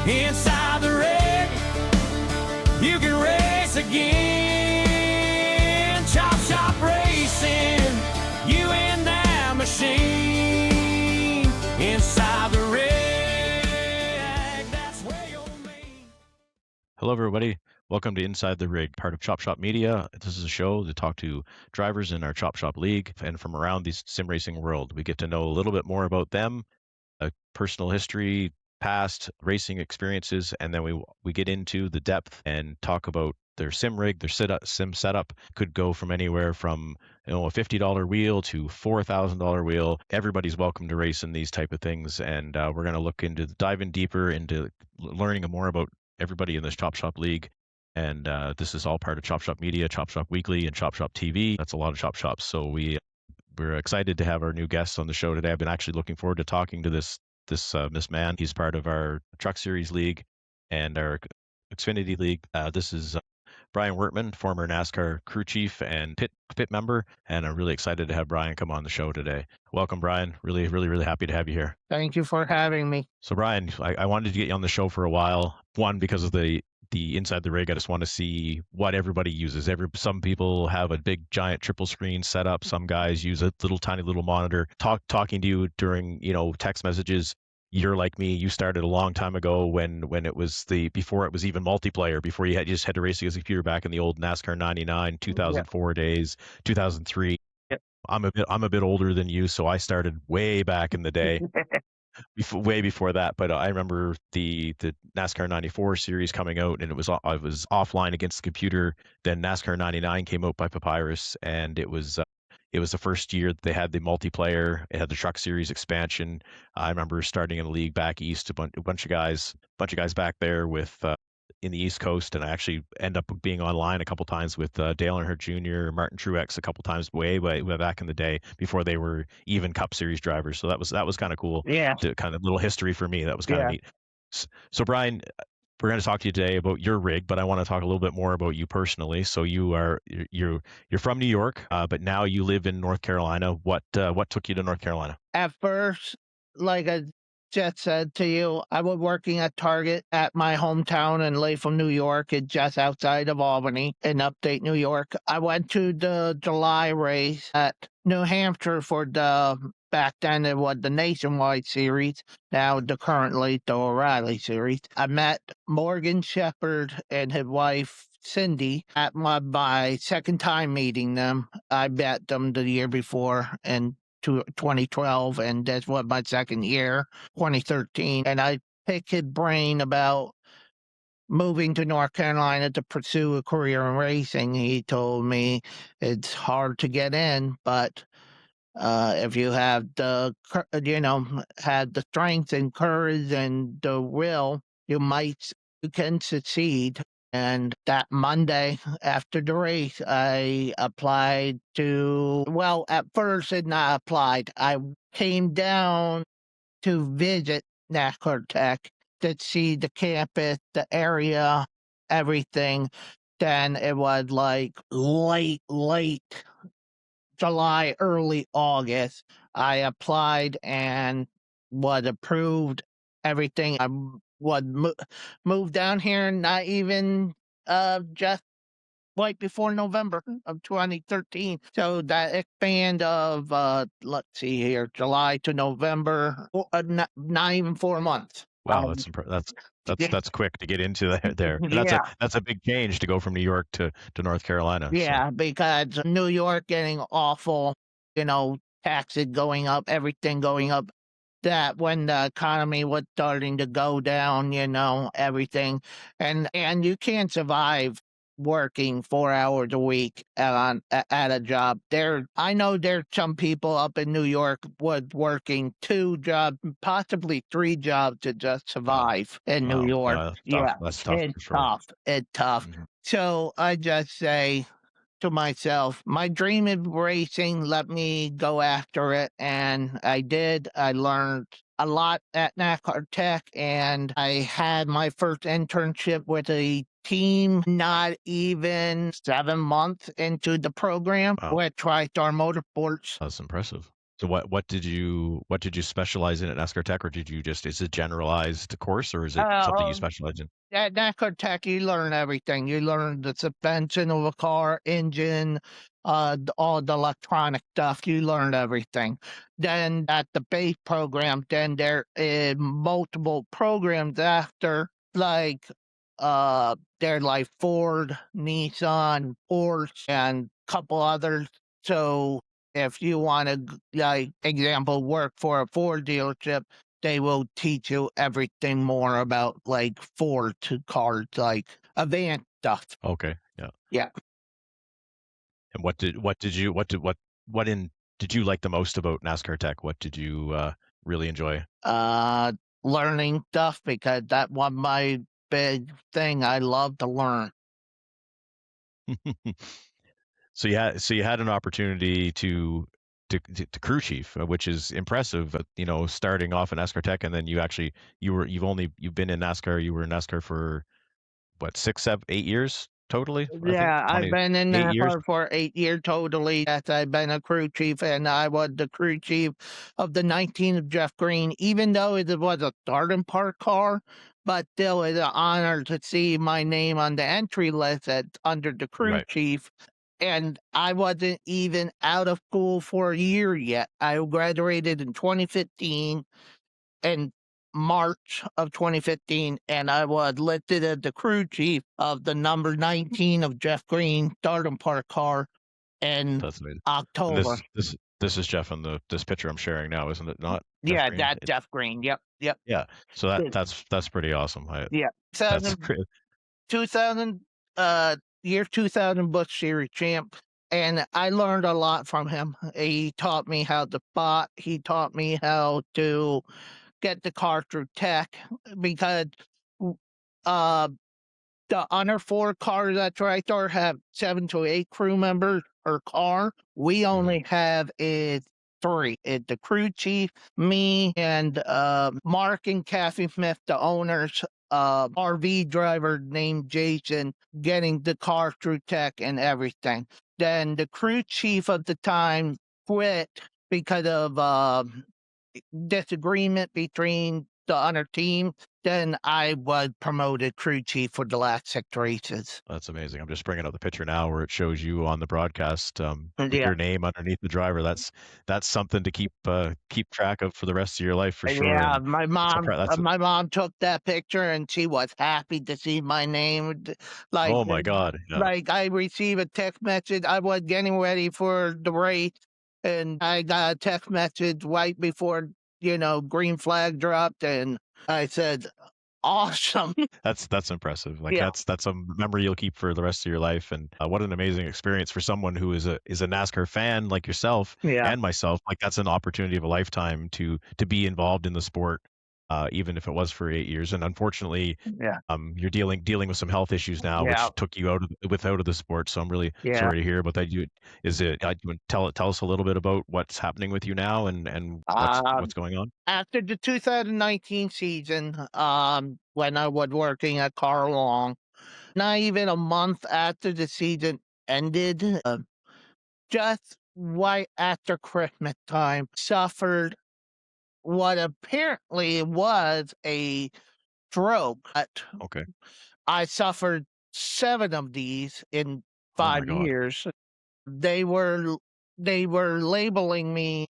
Inside the rig, you can race again. Chop shop racing, you in that machine. Inside the rig, that's where you'll meet. Hello, everybody. Welcome to Inside the Rig, part of Chop Shop Media. This is a show to talk to drivers in our Chop Shop League and from around the sim racing world. We get to know a little bit more about them, personal history, past racing experiences, and then we get into the depth and talk about their sim rig, their sim setup. Could go from anywhere from a $50 wheel to $4,000 wheel. Everybody's welcome to race in these type of things, and we're going to look into dive in deeper into learning more about everybody in this Chop Shop League. And this is all part of Chop Shop Media, Chop Shop Weekly, and Chop Shop TV. That's a lot of Chop Shops. So we're excited to have our new guests on the show today. I've been actually looking forward to talking to this man. He's part of our Truck Series League and our Xfinity League. This is Brian Wertman, former NASCAR crew chief and pit member, and I'm really excited to have Brian come on the show today. Welcome, Brian. Really happy to have you here. Thank you for having me. So, Brian, I wanted to get you on the show for a while. One, because of the Inside the Rig, I just want to see what everybody uses. Some people have a big giant triple screen setup. Some guys use a tiny little monitor. Talking to you during text messages. You're like me. You started a long time ago when it was before it was even multiplayer. Before you just had to race against a computer back in the old NASCAR 99, 2004 days, 2003. Yep. I'm a bit older than you, so I started way back in the day. Way before that, but I remember the NASCAR 94 series coming out, and I was offline against the computer. Then NASCAR 99 came out by Papyrus, and it was the first year that they had the multiplayer. It had the Truck Series expansion. I remember starting in the league back east, a bunch of guys back there with in the East Coast, and I actually end up being online a couple times with Dale Earnhardt Jr., Martin Truex a couple times way back in the day before they were even Cup Series drivers. So that was kind of cool. Yeah. To kind of little history for me. That was kind of neat. So Brian, we're going to talk to you today about your rig, but I want to talk a little bit more about you personally. So you're from New York, but now you live in North Carolina. What took you to North Carolina? At first, like I just said to you, I was working at Target at my hometown in Latham, New York. It's just outside of Albany in upstate New York. I went to the July race at New Hampshire for back then it was the Nationwide Series, now currently the O'Reilly Series. I met Morgan Shepherd and his wife Cindy at my second time meeting them. I met them the year before in 2012, and that was my second year, 2013. And I picked his brain about moving to North Carolina to pursue a career in racing. He told me it's hard to get in, but if you have the strength and courage and the will, you can succeed. And that Monday after the race, I applied at first I not applied. I came down to visit NASCAR Tech to see the campus, the area, everything. Then it was like late July, early August. I applied and was approved. Everything. I was moved down here, not even just right before November of 2013. So that expand of let's see here, July to November, not even 4 months. Wow, that's quick to get into there. That's a big change to go from New York to North Carolina. Yeah, so. Because New York getting awful, taxes going up, everything going up. That when the economy was starting to go down, everything, and you can't survive working 4 hours a week at a job. I know there's some people up in New York was working 2 jobs, possibly 3 jobs to just survive in New York. That's tough. It's tough. It's tough. Mm-hmm. So I just say to myself, my dream of racing, let me go after it. And I did. I learned a lot at NASCAR Tech, and I had my first internship with a team not even 7 months into the program with TriStar Motorsports. That's impressive. So what did you specialize in at NASCAR Tech, or is it generalized course, or is it something you Uh, specialize in? At NASCAR Tech, you learn everything. You learn the suspension of a car, engine, all the electronic stuff. You learn everything. Then at the base program, then there is multiple programs after, like they're like Ford, Nissan, Porsche, and a couple others. So if you want to, like example, work for a Ford dealership, they will teach you everything more about like Ford to cars, like advanced stuff. Okay, yeah. Yeah. And what did you like the most about NASCAR Tech? What did you really enjoy? Uh, Learning stuff because that was my big thing. I love to learn. So you had an opportunity to crew chief, which is impressive. Starting off in NASCAR Tech, and then you've been in NASCAR. You were in NASCAR for what, 6, 7, 8 years totally? I think Yeah, I've been in 8 years. NASCAR for 8 years totally. Yes, I've been a crew chief, and I was the crew chief of the 19 of Jeff Green, even though it was a starting park car. But still, it's an honor to see my name on the entry list under the crew Right. chief. And I wasn't even out of school for a year yet. I graduated in 2015 in March of 2015, and I was listed as the crew chief of the number 19 of Jeff Green Stardom Park car in That's amazing. And October. this is Jeff in this picture I'm sharing now, isn't it? Not Jeff Yeah, Green. that's Jeff Green. Yep, yep. Yeah. So that Good. that's pretty awesome. Yeah. That's 2000, year 2000 Busch Series champ. And I learned a lot from him. He taught me how to spot. He taught me how to get the car through tech because uh the under 4 cars that right there have 7 to 8 crew members per car. We Mhm. only have is 3. It's the crew chief, me, and Mark and Kathy Smith, the owners. RV driver named Jason, getting the car through tech and everything. Then the crew chief of the time quit because of disagreement between the other team. Then I was promoted crew chief for the last 6 races. That's amazing. I'm just bringing up the picture now where it shows you on the broadcast, with Yeah, your name underneath the driver. That's something to keep track of for the rest of your life for sure. yeah. And that's My mom took that picture and she was happy to see my name. Like, oh my God. Yeah, like I received a text message. I was getting ready for the race, and I got a text message right before green flag dropped, and I said, "Awesome." that's impressive. Like Yeah, that's a memory you'll keep for the rest of your life. And what an amazing experience for someone who is a NASCAR fan like yourself yeah, and myself. Like that's an opportunity of a lifetime to be involved in the sport, even if it was for 8 years. And unfortunately, yeah, you're dealing with some health issues now, yeah, which took you out of the sport. So I'm really yeah. sorry to hear about that. You want to tell us a little bit about what's happening with you now, and Um, what's going on? After the 2019 season, when I was working at Carl Long, not even a month after the season ended, just right after Christmas time, suffered what apparently was a stroke. But Okay. I suffered 7 of these in Oh my 5 God. years. They were they were labeling me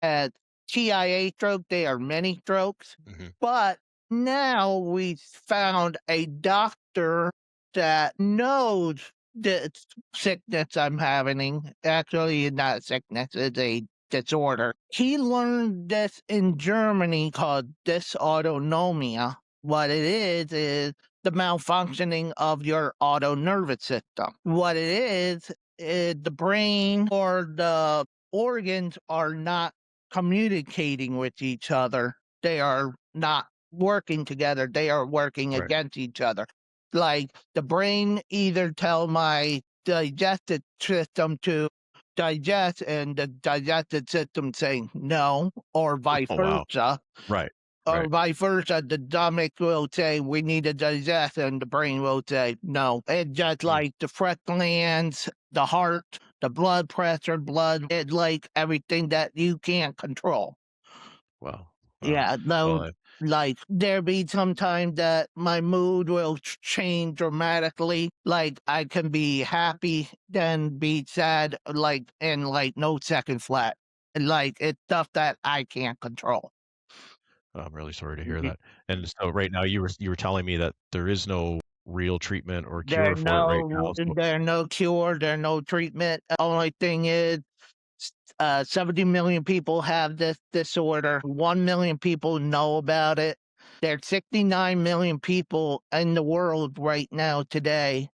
as TIA stroke. They are many strokes, Hmm. but now we found a doctor that knows the sickness I'm having. Actually, it's not a sickness; it's a disorder. He learned this in Germany called dysautonomia. What it is the malfunctioning of your auto nervous system. What it is the brain or the organs are not communicating with each other. They are not working together. They are working Right. against each other. Like the brain either tell my digestive system to digest and the digestive system saying no, or vice Oh wow. versa, Right. or Right. vice versa, the stomach will say we need to digest, and the brain will say no. It's just Mm. like the fret glands, the heart. the blood pressure, it like everything that you can't control. Wow. Wow. Yeah, no, Well, like there be sometimes that my mood will change dramatically. Like I can be happy, then be sad, like in like no second flat. And like it's stuff that I can't control. I'm really sorry to hear Y- that. And so right now you were telling me that there is no real treatment or cure There for it right now. So, there no cure, there no treatment. Only thing is 70 million people have this disorder. 1 million people know about it. There's 69 million people in the world right now today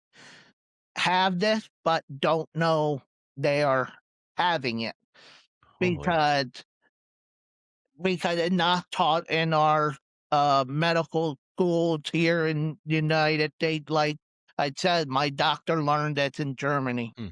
have this, but don't know they are having it holy. because it's not taught in our medical schools here in the United States. Like I said, my doctor learned that in Germany. Hmm,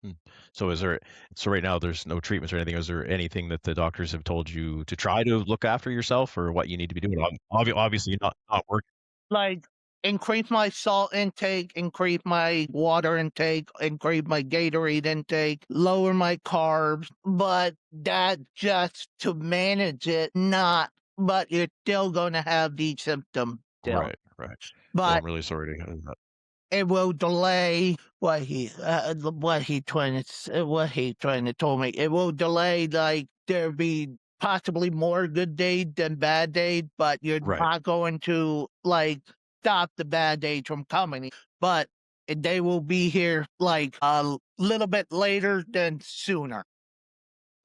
hmm. So so right now there's no treatments or anything. Is there anything that the doctors have told you to try to look after yourself or what you need to be doing? Obviously not working. Like increase my salt intake, increase my water intake, increase my Gatorade intake, lower my carbs, but that just to manage it, not, but you're still going to have these symptoms still. Right, right. Well, But I'm really sorry to hear that. it will delay what he trying to tell me. It will delay like there be possibly more good days than bad days, but you're Right. not going to like stop the bad days from coming. But they will be here like a little bit later than sooner.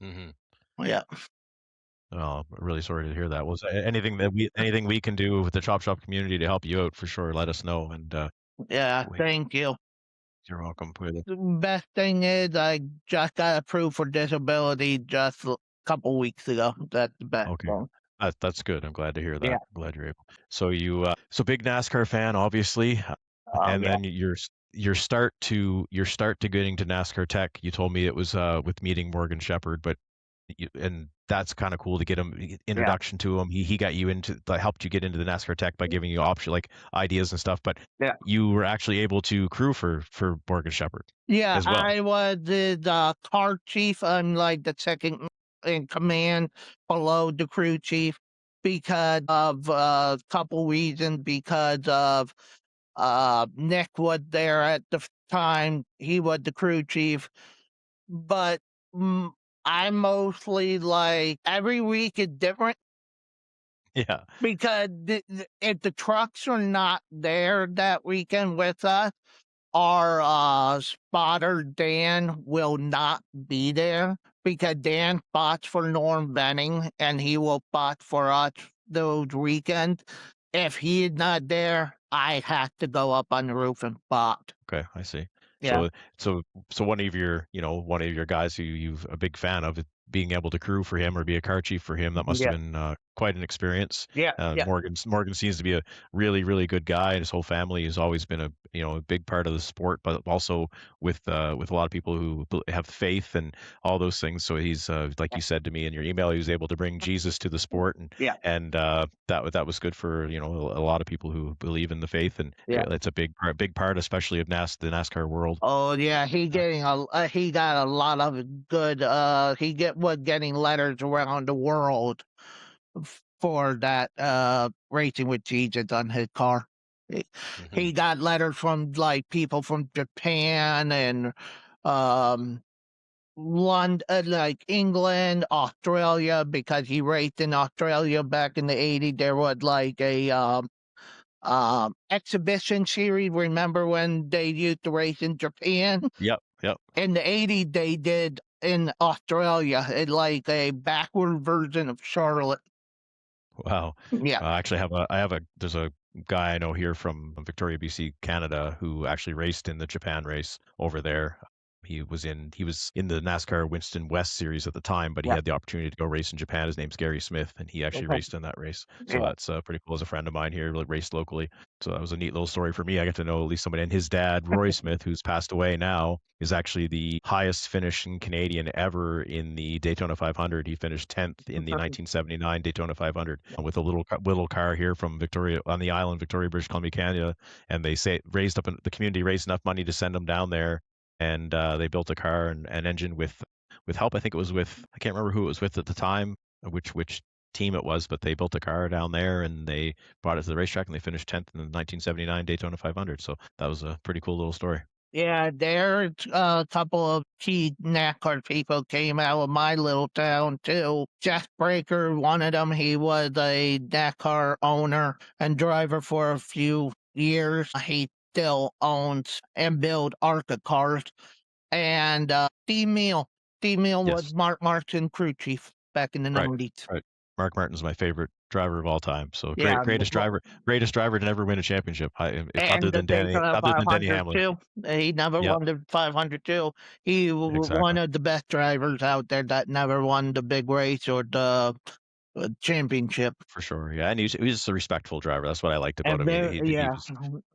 Hmm. Yeah. Oh, I'm really sorry to hear that. Was anything we can do with the Chop Shop community to help you out for sure, let us know. And Yeah. we, Thank you. you're welcome. With it. The best thing is I just got approved for disability just a couple weeks ago. That's the best Okay. thing. That's good. I'm glad to hear Yeah. that. I'm glad you're able. So so big NASCAR fan, obviously, Oh and yeah. then your start to getting to NASCAR Tech. You told me it was with meeting Morgan Shepherd, but and that's kind of cool to get Yeah. introduction to him. He got you into like helped you get into the NASCAR Tech by giving you option like ideas and stuff. But Yeah. you were actually able to crew for Morgan Shepherd Yeah, as well. I was the car chief. I'm like the second in command below the crew chief because of a couple reasons. Because of Nick was there at the time; he was the crew chief. But mm, I mostly like every week is different Yeah. because if the trucks are not there that weekend with us. Our spotter Dan will not be there because Dan spots for Norm Benning and he will spot for us those weekends. If he is not there, I have to go up on the roof and spot. Okay, I see. Yeah, So so so one of your guys who you've a big fan of, being able to crew for him or be a car chief for him, that must have yeah, been quite an experience. yeah, yeah, Morgan seems to be a really really good guy, and his whole family has always been a big part of the sport, but also with a lot of people who have faith and all those things. So he's like you said to me in your email, he was able to bring Jesus to the sport, yeah, and that was good for a lot of people who believe in the faith, and yeah. it's a big part, especially of the NASCAR world. Oh yeah, Uh, he got a lot of good. Was getting letters around the world for that racing with Jesus on his car. He, mhm. he got letters from like people from Japan and um London, like England, Australia, because he raced in Australia back in the 80s. There was like a exhibition series. Remember when they used to race in Japan? Yep, yep. In the 80s, they did in Australia, like a backward version of Charlotte. Wow. Yeah. Actually, there's a guy I know here from Victoria, BC, Canada, who actually raced in the Japan race over there. He was in the NASCAR Winston West series at the time, but he Yeah. had the opportunity to go race in Japan. His name's Gary Smith, and he actually Okay. raced in that race. So Yeah. that's pretty cool. As a friend of mine here, like raced locally. So that was a neat little story for me. I get to know at least somebody. And his dad, Roy Smith, who's passed away now, is actually the highest finishing Canadian ever in the Daytona 500. He finished 10th in the 1979 Daytona 500 with a little car here from Victoria on the island, Victoria, British Columbia, Canada. And they say the community raised enough money to send him down there, and they built a car and an engine with help. I think it was with, I can't remember who it was with at the time, which team it was, but they built a car down there and they brought it to the racetrack and they finished 10th in the 1979 Daytona 500. So that was a pretty cool little story. Yeah, there a couple of key NASCAR people came out of my little town too. Jeff Breaker, one of them, he was a NASCAR owner and driver for a few years. He still owns and build ARCA cars. And Steve Meal was Yes, Mark Martin crew chief back in the right, 90s. right. Mark Martin's my favorite driver of all time. So Yeah, greatest driver to never win a championship, if and the Daytona other than Denny 500 Hamlin. too. He never Yeah, won the 500 too. He one exactly. of the best drivers out there that never won the big race or the championship. For sure. Yeah, and he's a respectful driver. That's what I liked about And him. there, He yeah, was,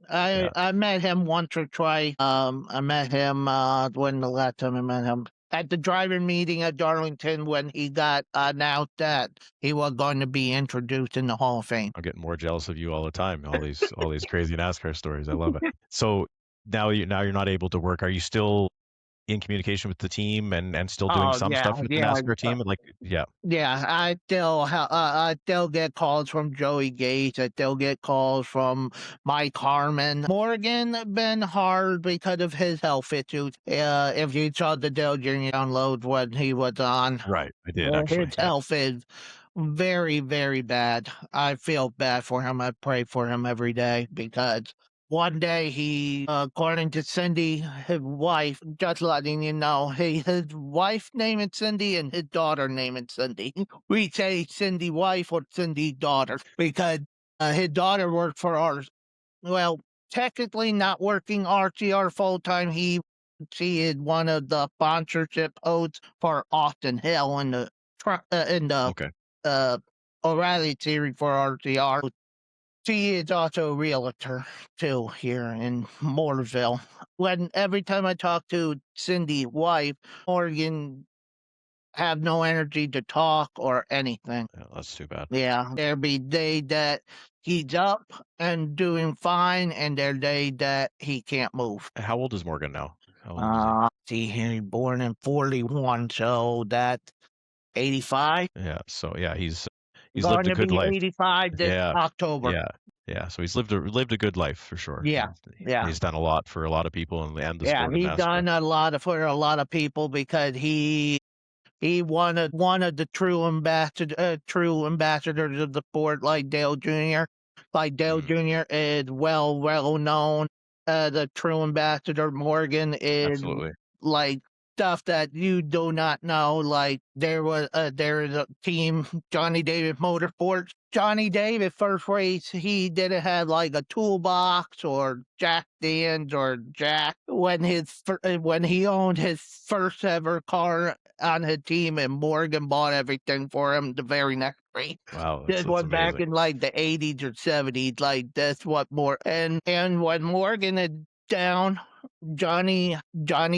I yeah. I met him once or twice. I met him when the last time I met him at the driver meeting at Darlington when he got announced that he was going to be introduced in the Hall of Fame. I'm getting more jealous of you all the time. All these crazy NASCAR stories. I love it. So now you're not able to work. Are you still in communication with the team and still doing Oh some yeah, stuff with the yeah. NASCAR team? Like, yeah, Yeah, I still get calls from Joey Gates. I still get calls from Mike Harmon. Morgan been hard because of his health issues. If you saw the Dale Jr. download when he was on, right. I did actually. his Yeah. health is very, very bad. I feel bad for him. I pray for him every day because one day he, according to Cindy, his wife, just letting you know, his wife name is Cindy and his daughter name is Cindy. We say Cindy wife or Cindy daughter because his daughter worked for ours. Well, technically not working RTR full time. She is one of the sponsorship hosts for Austin Hill in the Okay. uh, O'Reilly series for RTR. She is also a realtor too here in Mooresville. When every time I talk to Cindy's wife, Morgan have no energy to talk or anything. Yeah, that's too bad. Yeah, there be day that he's up and doing fine, and there day that he can't move. How old is Morgan now? How old is he? See, he born in 41, so that's 85. Yeah. So yeah, he's lived Going a to good be life. 85 this Yeah. October. Yeah. Yeah. So he's lived a good life for sure. Yeah, yeah. He's done a lot for a lot of people and the Yeah, sport of he NASCAR. done a lot of for a lot of people because he wanted one of the true ambassadors of the sport, like Dale Jr. Like Dale Mm, Jr. is well known. The true ambassador Morgan is absolutely. like stuff that you do not know. Like there is a team, Johnny Davis Motorsports. Johnny Davis first race, he didn't have like a toolbox or jack stands or jack when he owned his first ever car on his team, and Morgan bought everything for him the very next race. Wow, This that's was back amazing. in like the 80s or 70s. Like that's what more and when Morgan is down, Johnny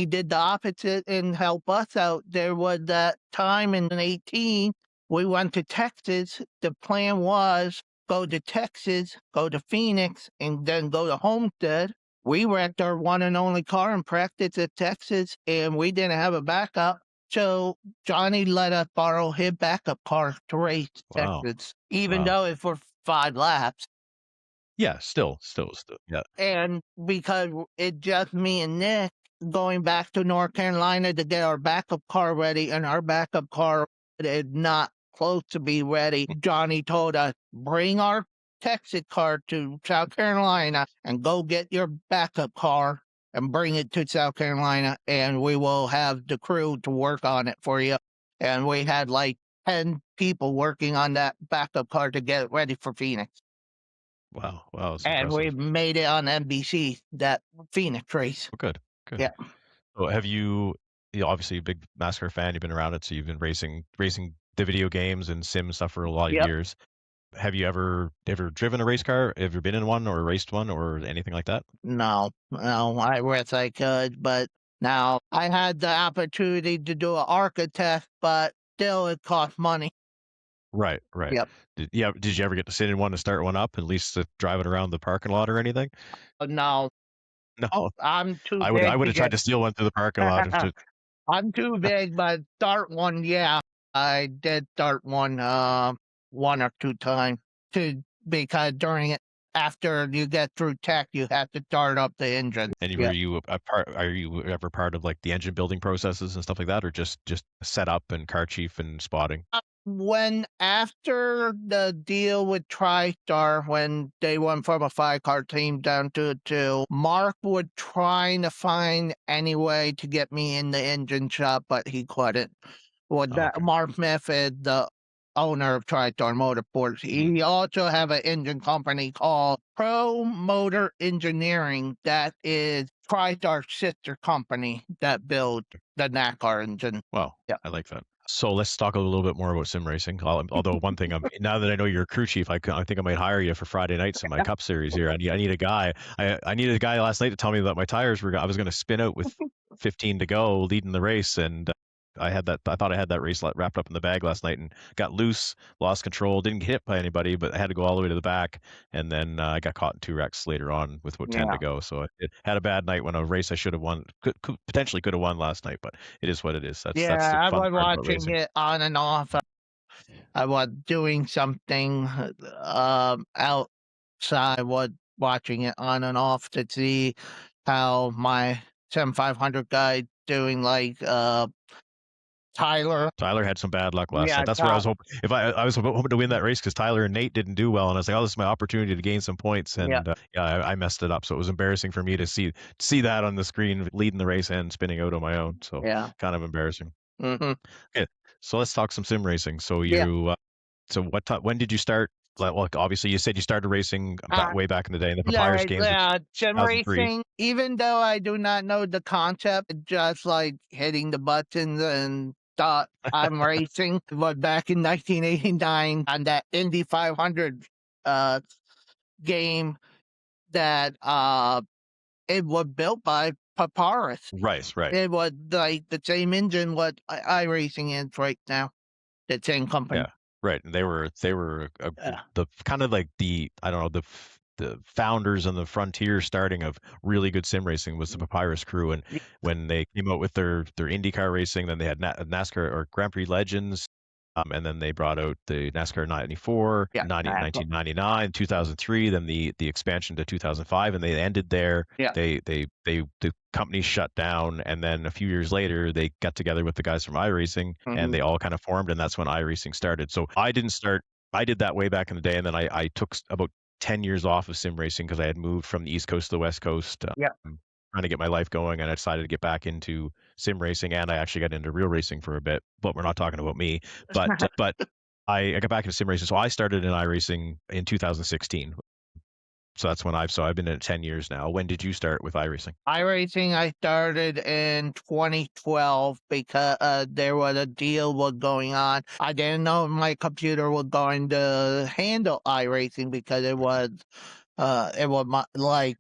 did the opposite and helped us out. There was that time in 18 we went to Texas. The plan was go to Texas, go to Phoenix, and then go to Homestead. We wrecked our one and only car in practice at Texas, and we didn't have a backup. So Johnny let us borrow his backup car to race Wow. Texas, even Wow. though it's for 5 laps. Yeah, still. Yeah. And because it just me and Nick going back to North Carolina to get our backup car ready, and our backup car is not close to be ready. Johnny told us, bring our Texas car to South Carolina and go get your backup car and bring it to South Carolina, and we will have the crew to work on it for you. And we had like 10 people working on that backup car to get it ready for Phoenix. Wow. Wow, that's And we impressive. made it on NBC, that Phoenix race. Oh, good. Good. Yeah. So have you know, obviously a big NASCAR fan, you've been around it, so you've been racing the video games and sim stuff for a lot of Yep. years. Have you ever driven a race car? Ever been in one or raced one or anything like that? No, I wish I could, but now I had the opportunity to do an architect, but still it cost money. Right, right. Yep. Did you ever get to sit in one and start one up, at least drive it around the parking lot or anything? No, No, I'm too I big would to have tried get. to steal one through the parking lot. I'm too big, but start one, yeah. I did start one, one or two times to because during it after you get through tech, you have to start up the engine. And Yeah. were you a part? Are you ever part of like the engine building processes and stuff like that, or just setup and car chief and spotting? When after the deal with TriStar, when they went from a 5-car team down to a 2, Mark would trying to find any way to get me in the engine shop, but he couldn't. Well, Oh, that okay. Mark Method, the owner of TriStar Motorsports, he also have an engine company called Pro Motor Engineering that is TriStar's sister company that build the NASCAR engine. Wow, Yeah. I like that. So let's talk a little bit more about sim racing. Although one thing, now that I know you're a crew chief, I think I might hire you for Friday nights in my Cup Series here. I need a guy. I needed a guy last night to tell me that my tires were. I was going to spin out with 15 to go, leading the race, and I had that. I thought I had that race wrapped up in the bag last night, and got loose, lost control, didn't get hit by anybody, but I had to go all the way to the back, and then I got caught in 2 wrecks later on with about 10 Yeah. to go. So it had a bad night when a race I should have won, potentially could have won last night, but it is what it is. That's Yeah, the I fun was part about watching racing. it on and off. I was doing something outside, was watching it on and off to see how my 7500 guy doing, like Tyler. Tyler had some bad luck last Yeah, night. That's where I was hoping. If I was hoping to win that race because Tyler and Nate didn't do well, and I was like, oh, this is my opportunity to gain some points, Yeah, and yeah, I messed it up. So it was embarrassing for me to see that on the screen, leading the race and spinning out on my own. So yeah. kind of embarrassing. Hmm. Okay, so let's talk some sim racing. So Yeah. so when did you start? Well, obviously you said you started racing way back in the day in the Papyrus Yeah, games, which yeah, sim 2003. racing, even though I do not know the concept, just like hitting the buttons and thought I'm racing. But back in 1989 on that Indy 500 uh, game that it was built by Papyrus. Right, right. It was like the same engine what iRacing is right now, the same company. Yeah, right. And they were Yeah. the kind of like the I don't know the founders and the frontier starting of really good sim racing was the Papyrus crew. And when they came out with their IndyCar racing, then they had NASCAR or Grand Prix Legends. And then they brought out the NASCAR 94, Yeah, 1999, 2003, then the expansion to 2005, and they ended there. yeah. The company shut down, and then a few years later they got together with the guys from iRacing, and they all kind of formed, and that's when iRacing started. So I didn't start. I did that way back in the day, and then I took about 10 years off of sim racing because I had moved from the East Coast to the West Coast, Yeah. trying to get my life going, and I decided to get back into sim racing, and I actually got into real racing for a bit. But we're not talking about me. But I got back into sim racing, so I started in iRacing in 2016. So that's when I've been in it 10 years now. When did you start with iRacing? iRacing, I started in 2012 because there was a deal was going on. I didn't know if my computer was going to handle iRacing because it was like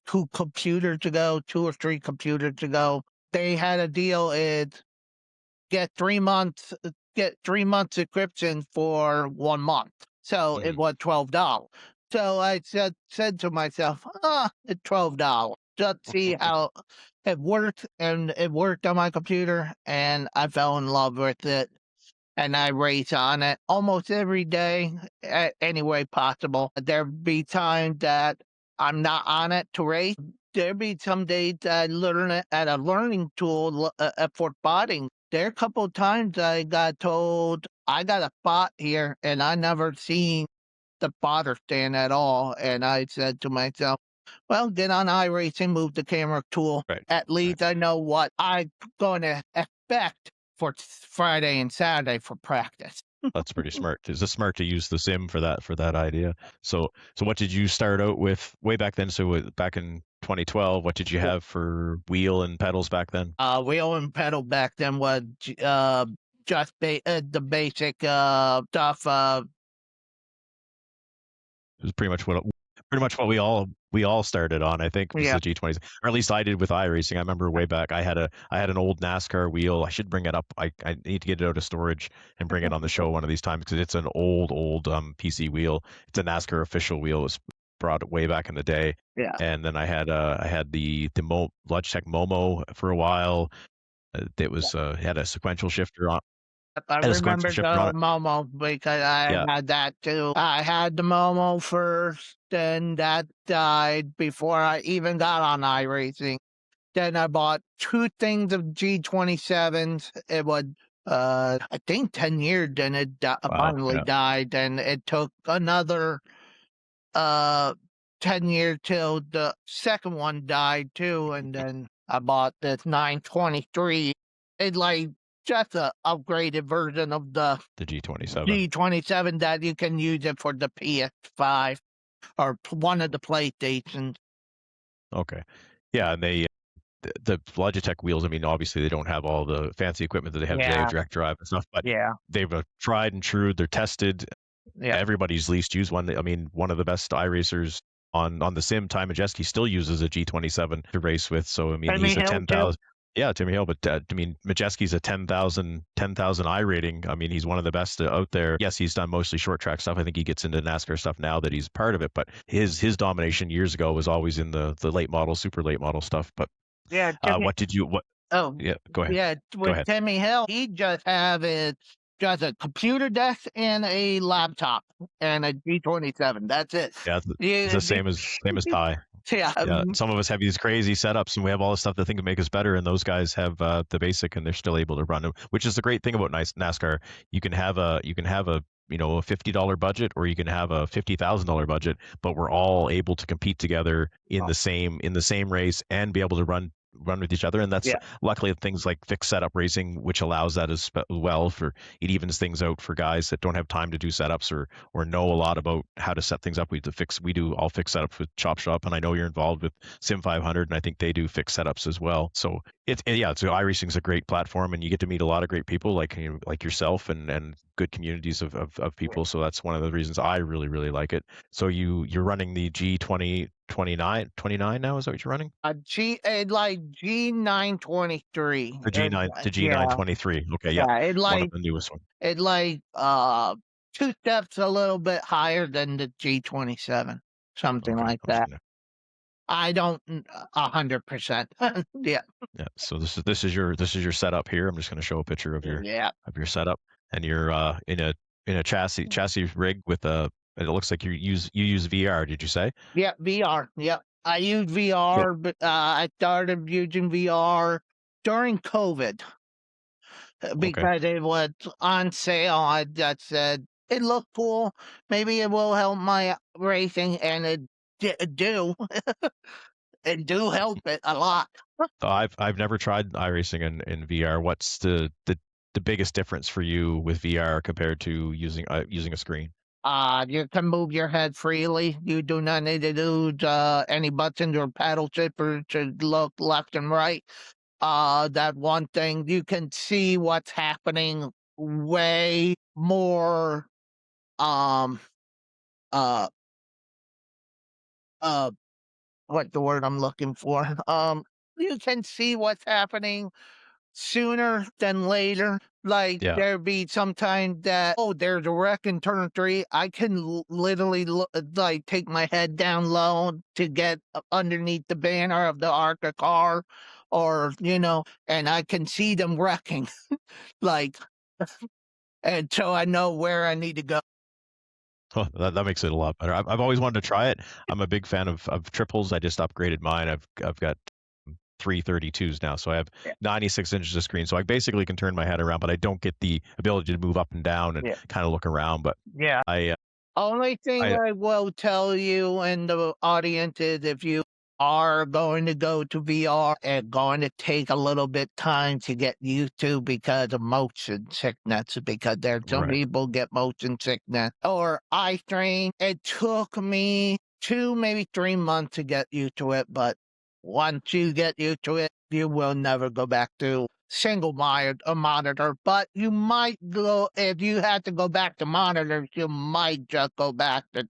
2 or 3 computers ago. They had a deal. It get 3 months, get 3 months subscription for 1 month. So it was $12. So I said to myself, it's $12. Just see how it worked, and it worked on my computer, and I fell in love with it. And I race on it almost every day, any way possible. There'd be times that I'm not on it to race. There'd be some days I learn it at a learning tool for spotting. There are a couple of times I got told I got a spot here, and I never seen the spotter stand at all. And I said to myself, well, get on iRacing, move the camera tool. Right. At least I know what I'm going to expect for Friday and Saturday for practice. That's pretty smart. Is it smart to use the sim for that idea? So what did you start out with way back then? So back in 2012, what did you have for wheel and pedals back then? Wheel and pedal back then was just the basic stuff. It was pretty much what we all started on, I think, was Yeah. the G20s, or at least I did with iRacing. I remember way back, I had an old NASCAR wheel. I should bring it up. I need to get it out of storage and bring it on the show one of these times because it's an old PC wheel. It's a NASCAR official wheel. It's brought it way back in the day. Yeah. And then I had the Logitech Momo for a while. It was had a sequential shifter on. I Had a sequential remember shifter on the it. Momo because I Yeah, had that too. I had the Momo first, then that died before I even got on iRacing. Then I bought two things of G27s. It was, I think 10 years, then it wow, finally yeah. died. And it took another uh 10 years till the second one died too. And then I bought this 923. It's like just a upgraded version of the The G27. G27 that you can use it for the PS5 or one of the PlayStations. Okay. Yeah, and the Logitech wheels, I mean, obviously they don't have all the fancy equipment that they have today with Yeah, direct drive and stuff, but yeah, they've tried and true. They're tested. yeah. Everybody's least used one. I mean, one of the best iRacers on the sim, Ty Majeski, still uses a G27 to race with. So I mean, Timmy he's a Hill too. 10,000. Yeah, Timmy Hill, but I mean, Majeski's a 10,000 I rating. I mean, he's one of the best out there. Yes, he's done mostly short track stuff. I think he gets into NASCAR stuff now that he's part of it, but his domination years ago was always in the late model, super late model stuff. But Yeah, Timmy. what did you what? Oh, Yeah, go ahead. yeah. Go With ahead. Timmy Hill, he just have it just a computer desk and a laptop and a G27. That's it. Yeah, it's Yeah, the same as Ty. yeah. Yeah, some of us have these crazy setups and we have all this stuff that think would make us better, and those guys have the basic and they're still able to run it, which is the great thing about NASCAR. You can have a a $50 budget, or you can have a $50,000 budget, but we're all able to compete together in Oh, the same race and be able to run with each other. And that's yeah, luckily things like fixed setup racing, which allows that as well. For it evens things out for guys that don't have time to do setups or know a lot about how to set things up. We do all fixed setups with Chop Shop, and I know you're involved with Sim 500, and I think they do fixed setups as well. So so iRacing's a great platform, and you get to meet a lot of great people like yourself and good communities of people. So that's one of the reasons I really like it. So you're running the G29 now, is that what you're running? like G923. The G9, the Yeah, G923. Okay, yeah, yeah. one of the newest one. It like two steps a little bit higher than the G27, something Okay, like I'm just that. gonna. I don't 100%. Yeah, Yeah, so this is your setup here. I'm just gonna show a picture of your yeah. setup, and you're in a chassis rig with a. It looks like you use VR. Did you say? Yeah, VR. Yep. I use So VR, but I started using VR during COVID okay. because it was on sale. I just said it looked cool. Maybe it will help my racing, and do it do help it a lot. I've never tried iRacing in VR. What's the biggest difference for you with VR compared to using a screen? You can move your head freely. You do not need to use any buttons or paddle shifters to look left and right. That one thing you can see what's happening way more. Um, uh, uh, what the word I'm looking for? You can see what's happening sooner than later. Like Yeah. there be sometimes that there's a wreck in turn 3. I can literally like take my head down low to get underneath the banner of the ARCA car, or and I can see them wrecking. Like, and so I know where I need to go. Oh, that makes it a lot better. I've always wanted to try it. I'm a big fan of triples. I just upgraded mine. I've got 332s now, so I have Yeah, 96 inches of screen. So I basically can turn my head around, but I don't get the ability to move up and down and yeah, kind of look around. But yeah. I Only thing I I will tell you and the audience is if you are going to go to VR, it's going to take a little bit time to get used to because of motion sickness, because there's some right. people get motion sickness or eye strain. It took me 2, maybe 3 months to get used to it, but once you get used to it, you will never go back to single monitor, but you might go if you had to go back to monitors, you might just go back to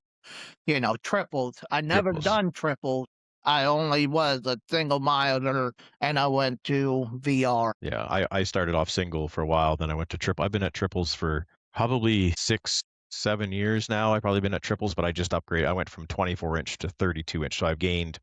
triples. I never Triples. done triples. I only was a single monitor, and I went to VR. Yeah, I started off single for a while, then I went to triple. I've been at triples for probably 7 years now. I've probably been at triples, but I just upgraded. I went from 24-inch to 32-inch, so I've gained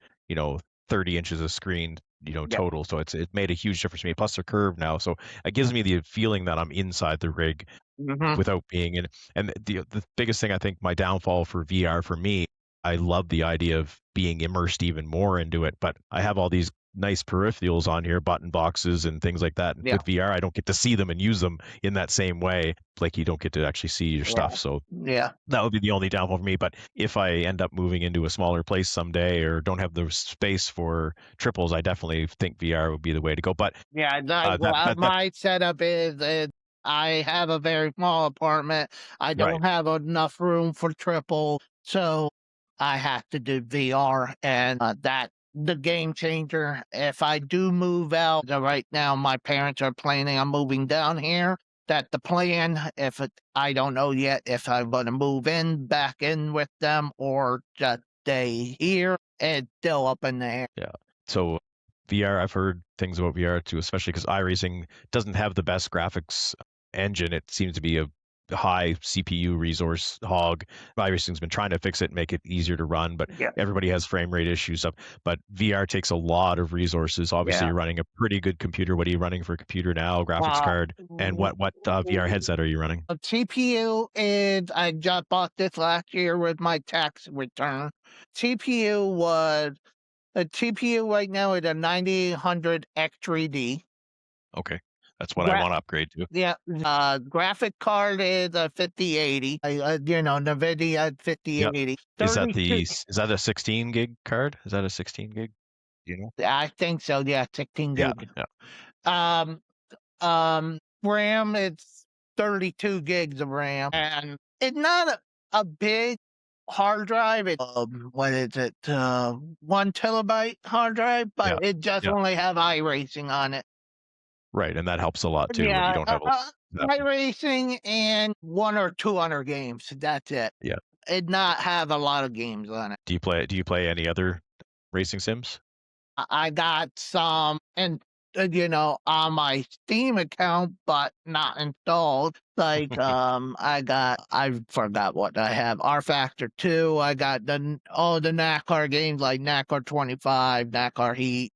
30 inches of screen Yeah. total. So it made a huge difference for me. Plus they're curved now, so it gives me the feeling that I'm inside the rig Mhm. without being in. And the biggest thing, I think, my downfall for VR for me, I love the idea of being immersed even more into it, but I have all these nice peripherals on here, button boxes and things like that. And Yeah. with VR, I don't get to see them and use them in that same way. Like you don't get to actually see your stuff. So Yeah. that would be the only downfall for me. But if I end up moving into a smaller place someday or don't have the space for triples, I definitely think VR would be the way to go. But Yeah, that my setup is I have a very small apartment. I right. don't have enough room for triple, so I have to do VR, and that the game changer. If I do move out, right now my parents are planning on moving down here. That the plan. I don't know yet if I'm going to move in back in with them or just stay here. It's still up in the air. Yeah. So VR, I've heard things about VR too, especially because iRacing doesn't have the best graphics engine. It seems to be a high CPU resource hog. iRacing's been trying to fix it, make it easier to run, but Yeah. everybody has frame rate issues. Stuff. But VR takes a lot of resources. Obviously, Yeah. you're running a pretty good computer. What are you running for a computer now? Graphics Uh, card, and what VR headset are you running? A CPU is I just bought this last year with my tax return. CPU was a CPU right now is a 9800 X3D. Okay, that's what I Gra- want to upgrade to. yeah, graphic card is a 5080. NVIDIA Yep. 5080. Is that a 16 gig card? Is that a 16 gig? Do you know? I think so. Yeah, 16 Yeah, gig. yeah. Um, RAM, it's 32 gigs of RAM, and it's not a big hard drive. It's what is it? 1 terabyte hard drive, but Yeah. it just Yeah. only have iRacing on it. Right, and that helps a lot too when you Yeah, don't have a that iRacing and 1 or 2 other games. That's it. yeah. It not have a lot of games on it. Do you play any other racing sims? I got some, and on my Steam account, but not installed. Like, I forgot what I have. R Factor 2. I got all the NASCAR games like NASCAR 25, NASCAR Heat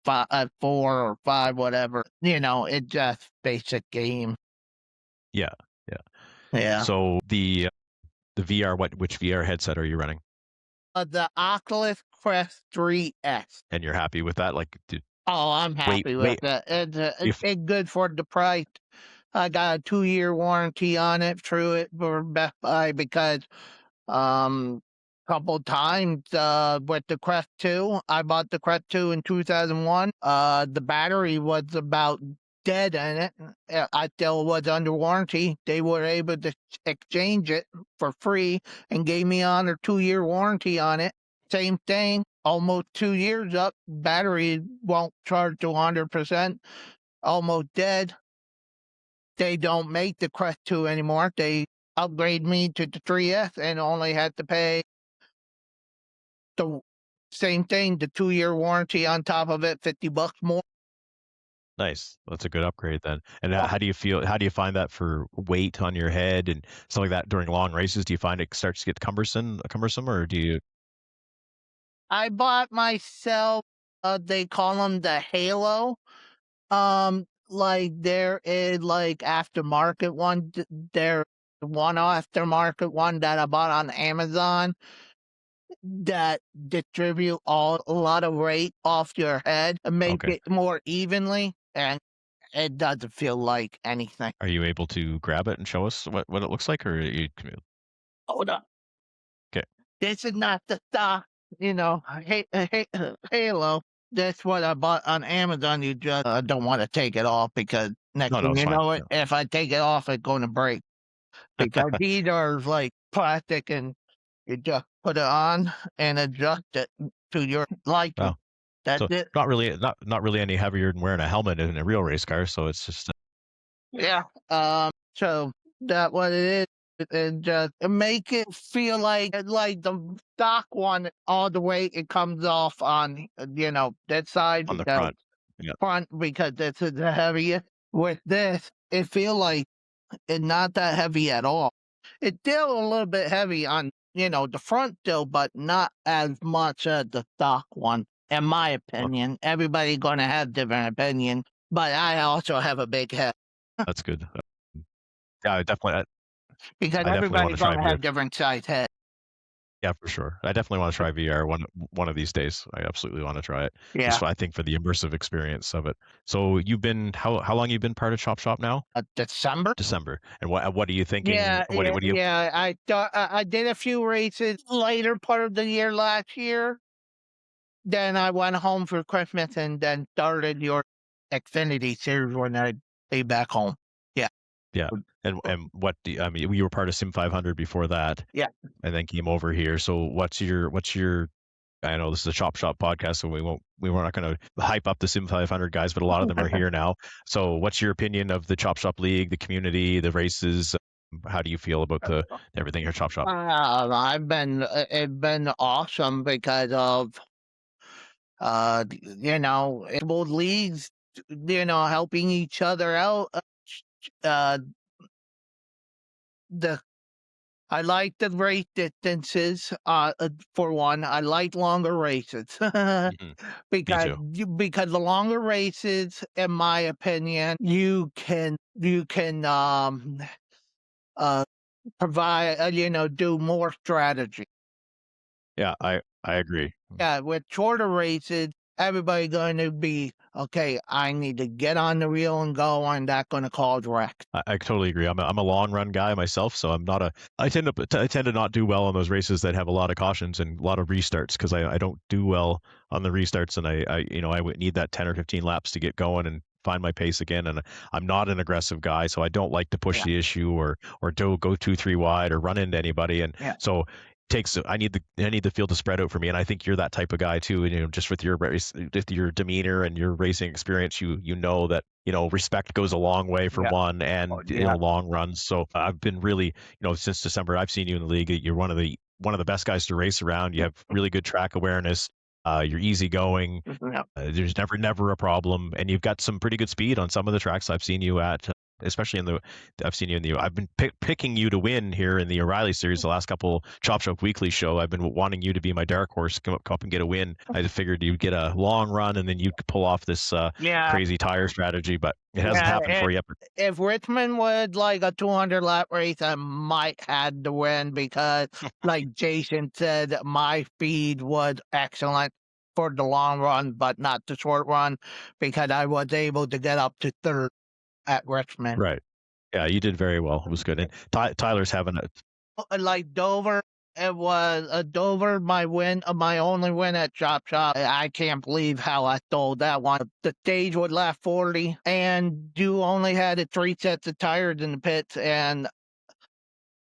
4 or 5, whatever. It just basic game. Yeah, yeah. Yeah. So the VR, which VR headset are you running? The Oculus Quest 3S. And you're happy with that? Like, Oh, I'm happy with wait, it. if It's good for the price. I got a 2-year warranty on it through it for Best Buy because um couple times with the Quest 2. I bought the Quest 2 in 2001. The battery was about dead in it. I still was under warranty. They were able to exchange it for free and gave me on a 2-year warranty on it. Same thing, almost 2 years up, battery won't charge to 100%, almost dead. They don't make the Quest 2 anymore. They upgrade me to the 3S and only had to pay the same thing, the 2-year warranty on top of it, $50 more. nice, that's a good upgrade then. And how do you feel? How do you find that for weight on your head and stuff like that during long races? Do you find it starts to get cumbersome, or do you? I bought myself, they call them the Halo. Like there is like aftermarket one. There one aftermarket one that I bought on Amazon that distribute a lot of weight off your head and make Okay. it more evenly, and it doesn't feel like anything. Are you able to grab it and show us what it looks like, or you? Hold up. Okay. This is not the stock, Halo. That's what I bought on Amazon. You just don't want to take it off because next No, thing it's you fine. know it, if I take it off, it's going to break because these are like plastic and you just put it on and adjust it to your liking. Wow. That's So it. not really any heavier than wearing a helmet in a real race car. So it's just Yeah. So that what it is. And just make it feel like the stock one all the way it comes off on that side on the because front. Yeah. front because this is the heaviest. With this, it feel like It's not that heavy at all. It's still a little bit heavy on, the front still, but not as much as the stock one, in my Oh, opinion. Everybody gonna have different opinion, but I also have a big head that's good. Yeah, because I definitely want everybody to try gonna VR. have different size head. Yeah, for sure. I definitely want to try VR one of these days. I absolutely want to try it. Yeah, Just I think for the immersive experience of it. So you've been how long you been part of Chop Shop now? December. December. And what are you thinking? Yeah, yeah, What do you yeah. I thought I did a few races later part of the year last year. Then I went home for Christmas and then started your Xfinity series when I came back home. Yeah. Yeah. And what do you, I mean, you were part of Sim 500 before that, Yeah. and then came over here. So what's your I know this is a Chop Shop podcast, so we're not going to hype up the Sim 500 guys, but a lot of them are here now. So what's your opinion of the Chop Shop League, the community, the races? How do you feel about the everything here at Chop Shop? It's been awesome because of both leagues, helping each other out. Uh, the I like the race distances. For one, I like longer races Hmm. Me because too. because the longer races, in my opinion, you can uh provide do more strategy. Yeah, I agree. Yeah, with shorter races, everybody going to be okay. I need to get on the wheel and go, and that's going to cause wrecks. I totally agree. I'm a long run guy myself, so I'm not a. I tend to not do well on those races that have a lot of cautions and a lot of restarts because I don't do well on the restarts, and I would need that 10 or 15 laps to get going and find my pace again. And I'm not an aggressive guy, so I don't like to push Yeah, the issue or do go 2 3 wide or run into anybody. And yeah, so takes I need the field to spread out for me, and I think you're that type of guy too. And just with with your demeanor and your racing experience, you know that respect goes a long way for yeah, one, and yeah. long runs. So I've been really since December I've seen you in the league. You're one of the best guys to race around. You have really good track awareness. You're easygoing. Yeah. There's never a problem, and you've got some pretty good speed on some of the tracks I've seen you at. Especially I've seen you in the. I've been picking you to win here in the O'Reilly series the last couple Chop Shop Weekly show. I've been wanting you to be my dark horse, come up and get a win. I just figured you'd get a long run and then you could pull off this Yeah, crazy tire strategy, but it hasn't yeah. happened for you. If Richmond would like a 200 lap race, I might had to win because, like Jason said, my speed was excellent for the long run, but not the short run, because I was able to get up to third at Richmond. Right. Yeah, you did very well. It was good. And Tyler's having a. Like Dover, it was Dover, my only win at Chop Shop. I can't believe how I stole that one. The stage would lap 40, and you only had 3 sets of tires in the pits, and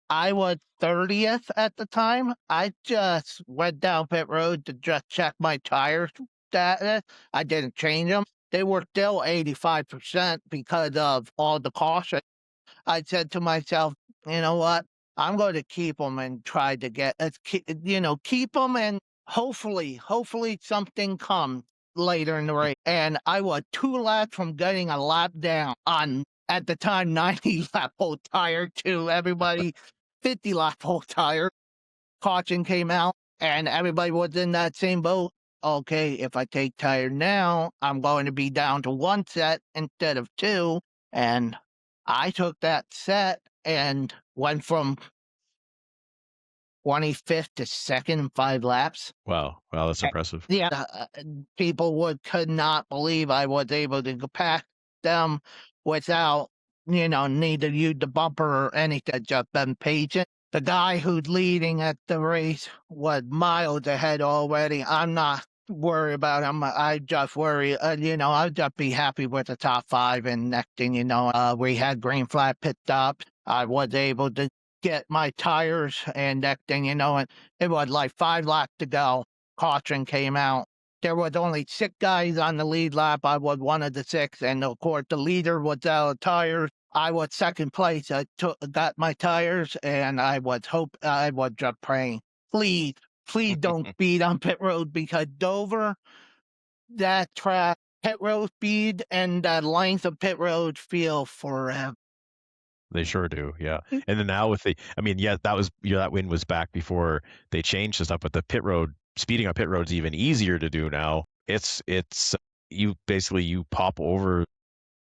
I was 30th at the time. I just went down pit road to just check my tires status. I didn't change them. They were still 85% because of all the caution. I said to myself, you know what? I'm going to keep them and try to keep them, and hopefully something comes later in the race. And I was 2 laps from getting a lap down on, at the time, 90 lap old tire to everybody 50 lap old tire. Caution came out, and everybody was in that same boat. Okay, if I take tire now, I'm going to be down to 1 set instead of 2. And I took that set and went from 25th to second in 5 laps. Wow, that's impressive. Yeah, people could not believe I was able to go past them without, need to use the bumper or anything. Just been patient. The guy who's leading at the race was miles ahead already. I'm not worried about him. I just worry, I'll just be happy with the top 5. And next thing you know, we had green flag pit stop. I was able to get my tires, and next thing you know, it was like 5 laps to go. Caution came out. There was only 6 guys on the lead lap. I was one of the 6, and of course the leader was out of tires. I was second place. I got my tires, and I was just praying, please, please don't speed on pit road, because Dover, that track, pit road speed and that length of pit road feel forever. They sure do, yeah. And then now with I mean, yeah, that win was back before they changed the stuff, but the pit road, speeding on pit road's even easier to do now. It's you basically you pop over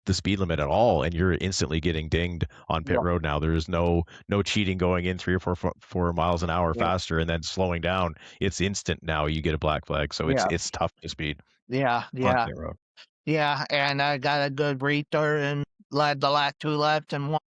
the speed limit at all, and you're instantly getting dinged on pit Yeah, road now. There's no cheating going in 3 or 4 miles an hour yeah, faster and then slowing down. It's instant now. You get a black flag, so yeah, it's tough to speed yeah, on yeah, pit road. yeah. And I got a good restart and led the last 2 laps and won.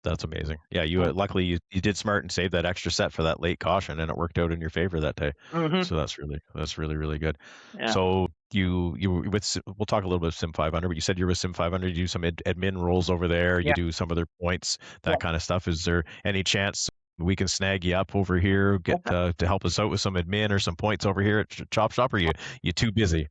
That's amazing. Yeah, you luckily you did smart and saved that extra set for that late caution, and it worked out in your favor that day. Mm-hmm. So that's really good. Yeah, So you we'll talk a little bit of Sim 500, but you said you're with Sim 500. You do some admin roles over there. You yeah. do some other points, Yeah. that kind of stuff. Is there any chance we can snag you up over here, get to help us out with some admin or some points over here at Chop Shop? Or you too busy?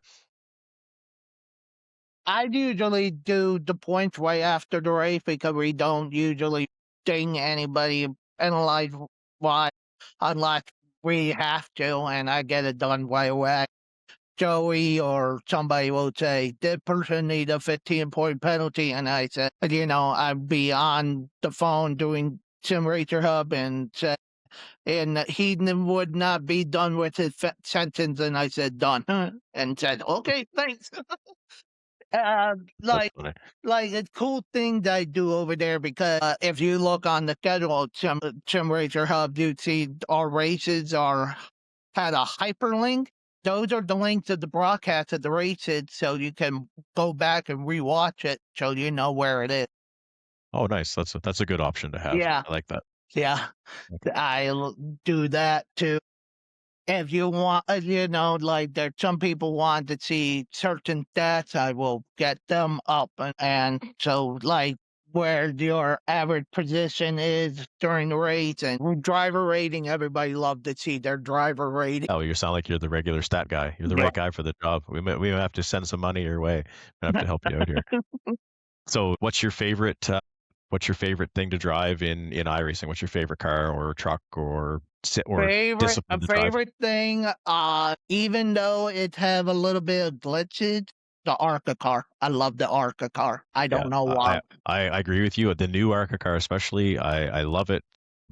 I usually do the points right after the race because we don't usually ding anybody penalize why unless we have to, and I get it done right away. Joey or somebody will say, this person need a 15-point penalty, and I said, I'd be on the phone doing Simulator Hub and say, and he would not be done with his sentence, and I said, done, and said, okay, thanks. That's Like funny. a cool thing that I do over there because if you look on the schedule, Sim Racer Hub, you see our races had a hyperlink. Those are the links of the broadcast of the races, so you can go back and rewatch it, so you know where it is. Oh, nice. That's a good option to have. Yeah, I like that. yeah, Okay. do that too. If you want, like there's some people want to see certain stats, I will get them up. And so, like, where your average position is during the race and driver rating, everybody love to see their driver rating. Oh, you sound like you're the regular stat guy. You're the Yeah. right guy for the job. We might have to send some money your way. I have to help you out here. So, what's your favorite thing to drive in iRacing? What's your favorite car or truck or A discipline to drive? favorite thing, even though it have a little bit of glitches, the Arca car. I love the Arca car. I Yeah, don't know why. I agree with you. The new ARCA car, especially, I love it.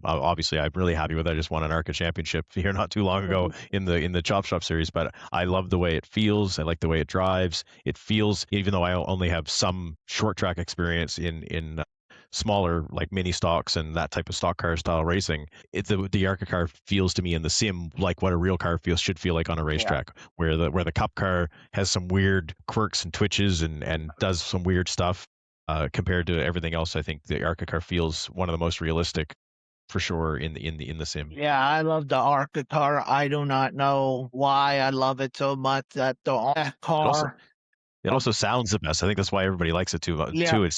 Obviously, I'm really happy with it. I just won an ARCA championship here not too long ago in the Chop Shop series, but I love the way it feels. I like the way it drives. It feels, even though I only have some short track experience in smaller like mini stocks and that type of stock car style racing, the ARCA car feels to me in the sim like what a real car should feel like on a racetrack, where the Cup car has some weird quirks and twitches and does some weird stuff. Compared to everything else, I think the ARCA car feels one of the most realistic for sure in the sim. Yeah, I love the Arca car. I do not know why I love it so much. That It also car. it also sounds the best. I think that's why everybody likes it too. Yeah,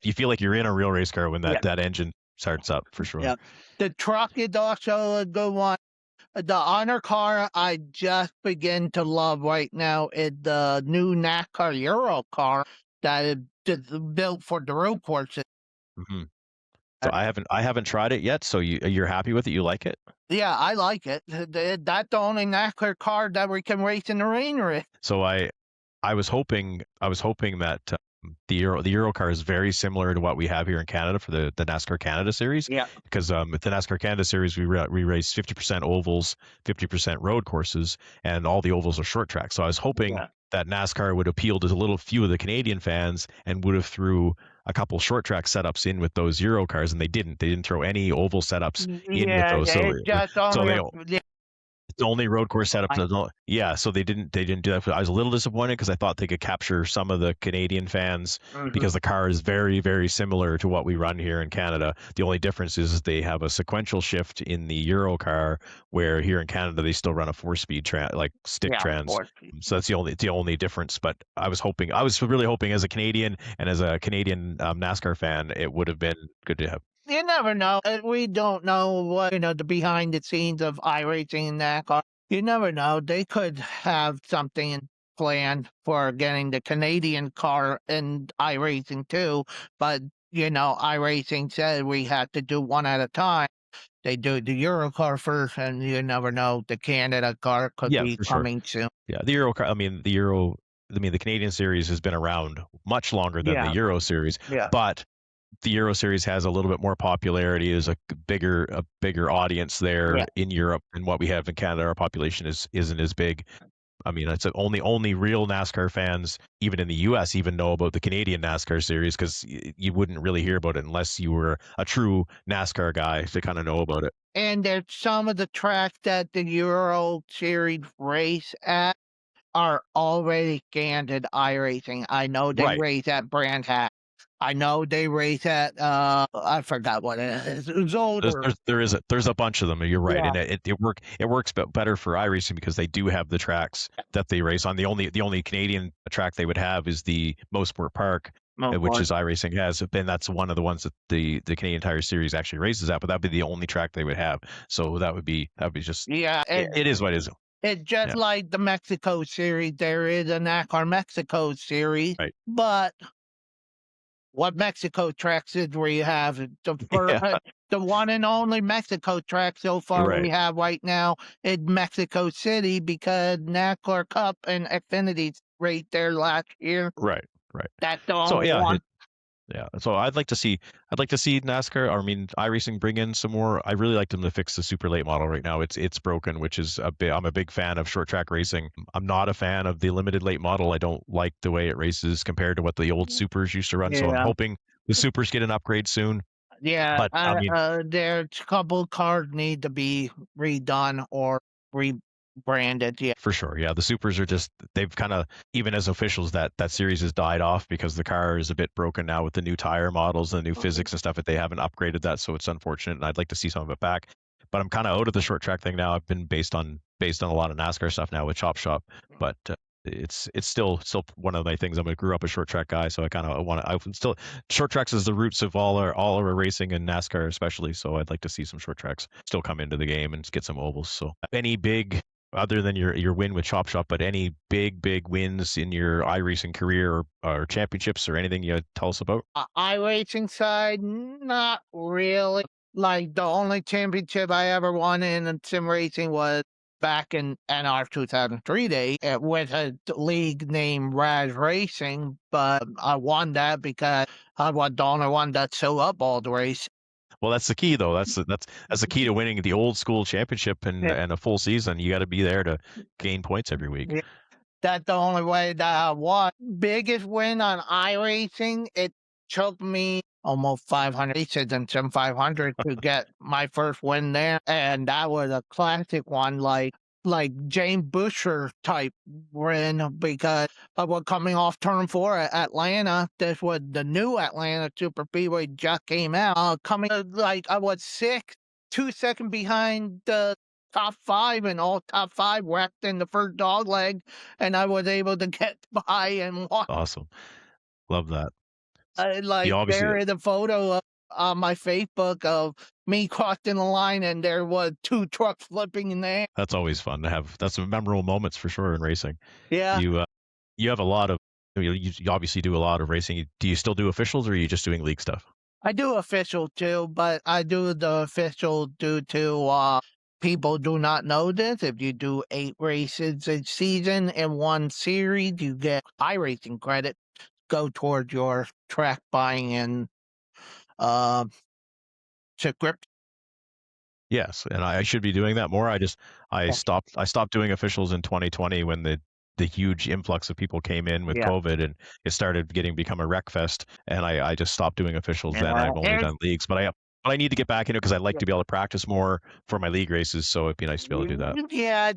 You feel like you're in a real race car when yeah, that engine starts up for yeah. sure. The truck is also a good one. The honor car I just begin to love right now is the new NASCAR Euro car that is just built for the road courses. hmm So I haven't tried it yet. So you're happy with it? You like it? Yeah, I like it. That's the only NASCAR car that we can race in the rain with. So I was hoping that the Euro car is very similar to what we have here in Canada for the NASCAR Canada series. Yeah. Because with the NASCAR Canada series, we race 50% ovals, 50% road courses, and all the ovals are short track. So I was hoping Yeah. that NASCAR would appeal to a little few of the Canadian fans and would have threw a couple short track setups in with those Euro cars, and they didn't. They didn't throw any oval setups in with Yeah, those. it's just So only they it's only road course setup. Yeah, so they didn't do that. I was a little disappointed because I thought they could capture some of the Canadian fans because the car is very, very similar to what we run here in Canada. The only difference is they have a sequential shift in the Euro car, where here in Canada they still run a 4-speed stick trans. So that's the only difference. But I was really hoping as a Canadian and as a Canadian NASCAR fan, it would have been good to have. You never know. We don't know what, the behind the scenes of iRacing and NASCAR. You never know. They could have something planned for getting the Canadian car in iRacing too. But, iRacing said we have to do one at a time. They do the Euro car first, and you never know. The Canada car could Yeah, be for sure. coming soon. Yeah, the Euro car. The Canadian series has been around much longer than the Yeah. Euro series, Yeah. but the Euro Series has a little bit more popularity. There's a bigger audience there Yeah. in Europe than what we have in Canada. Our population isn't as big. I mean, it's only real NASCAR fans, even in the U.S., even know about the Canadian NASCAR series because you wouldn't really hear about it unless you were a true NASCAR guy to kind of know about it. And there's some of the tracks that the Euro Series race at are already scanned at iRacing. I know they Right. race at Brand Hat. I know they race at I forgot what it is. It's older. There's a bunch of them. You're right, Yeah. and it works better for iRacing because they do have the tracks that they race on. The only Canadian track they would have is the Mosport Park, Oh, which boy. is iRacing has. And that's one of the ones that the Canadian Tire Series actually races at. But that'd be the only track they would have. So that would be just Yeah, it is what it is. it's just Yeah. like the Mexico series. There is a NASCAR Mexico series, Right. but what Mexico tracks is where you have Yeah. the one and only Mexico track so far Right. we have right now in Mexico City because NASCAR Cup and Xfinity's right there last year. Right. Right. That's the So only yeah, one. yeah. So I'd like to see NASCAR. I mean, iRacing bring in some more. I really like them to fix the super late model right now. It's broken, which is I'm a big fan of short track racing. I'm not a fan of the limited late model. I don't like the way it races compared to what the old supers used to run. So I'm Yeah. hoping the supers get an upgrade soon. Yeah, But I mean, there's a couple cars need to be redone or rebranded. Yeah, for sure, yeah, the supers are just they've kind of even as officials that series has died off because the car is a bit broken now with the new tire models and the new physics and stuff that they haven't upgraded that, so it's unfortunate. And I'd like to see some of it back. But I'm kind of out of the short track thing now. I've been based on a lot of NASCAR stuff now with Chop Shop, but it's still one of my things. I grew up a short track guy, so I kind of want to. I would still short tracks is the roots of all our racing and NASCAR especially. So I'd like to see some short tracks still come into the game and get some ovals. So any big other than your win with Chop Shop, but any big wins in your iRacing career or championships or anything you tell us about? iRacing side, not really. Like the only championship I ever won in sim racing was back in NR 2003 days with a league named Raz Racing, but I won that because I was the only one that showed up all the race. Well, that's the key though. That's the key to winning the old school championship and a full season. You got to be there to gain points every week. Yeah. That's the only way that I won. Biggest win on iRacing, it took me almost 500 races and some 500 to get my first win there. And that was a classic one, like James Busher type win because I was coming off turn 4 at Atlanta. This was the new Atlanta Super Speedway just came out. Coming like I was 2 seconds behind the top 5, and all top 5 wrecked in the first dog leg, and I was able to get by and walk. Awesome, love that. You Like obviously there is a photo on my Facebook of me crossing the line, and there was 2 trucks flipping in the air. that's always fun to have. That's some memorable moments for sure in racing. Yeah, You have a lot of you obviously do a lot of racing. Do you still do officials or are you just doing league stuff? I do official too, but I do the official due to people do not know this. If you do 8 races a season in one series, you get iRacing credit go toward your track buying and uh, script. Yes, and I should be doing that more. I stopped doing officials in 2020 when the huge influx of people came in with Yeah. COVID and it started become a wreck fest. And I just stopped doing officials then. Yeah. I've only done leagues, but I need to get back into it because I'd like to be able to practice more for my league races. So it'd be nice to be able to do that. Yeah,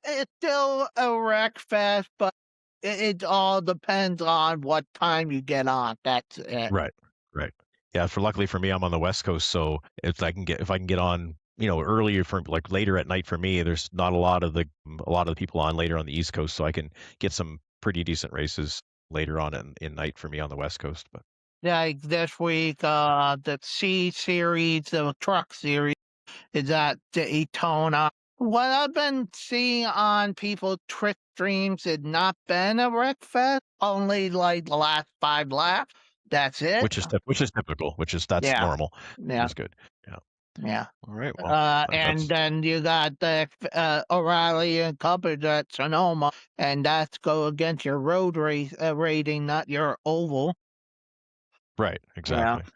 it's still a wreck fest, but it all depends on what time you get on. That's it. Right, right. Yeah, luckily for me, I'm on the West Coast, so if I can get on, earlier for like later at night for me, there's not a lot of the people on later on the East Coast, so I can get some pretty decent races later on in night for me on the West Coast. But Like this week, the C series, the truck series, is at Daytona. What I've been seeing on people's Twitch streams has not been a wreck fest, only like the last 5 laps. That's it. which is typical, that's Yeah. normal, which Yeah. is good. Yeah. Yeah. All right. Well, And that's then you got the O'Reilly and Cuppers at Sonoma, and that's go against your road race rating, not your oval. right. Yeah. Exactly.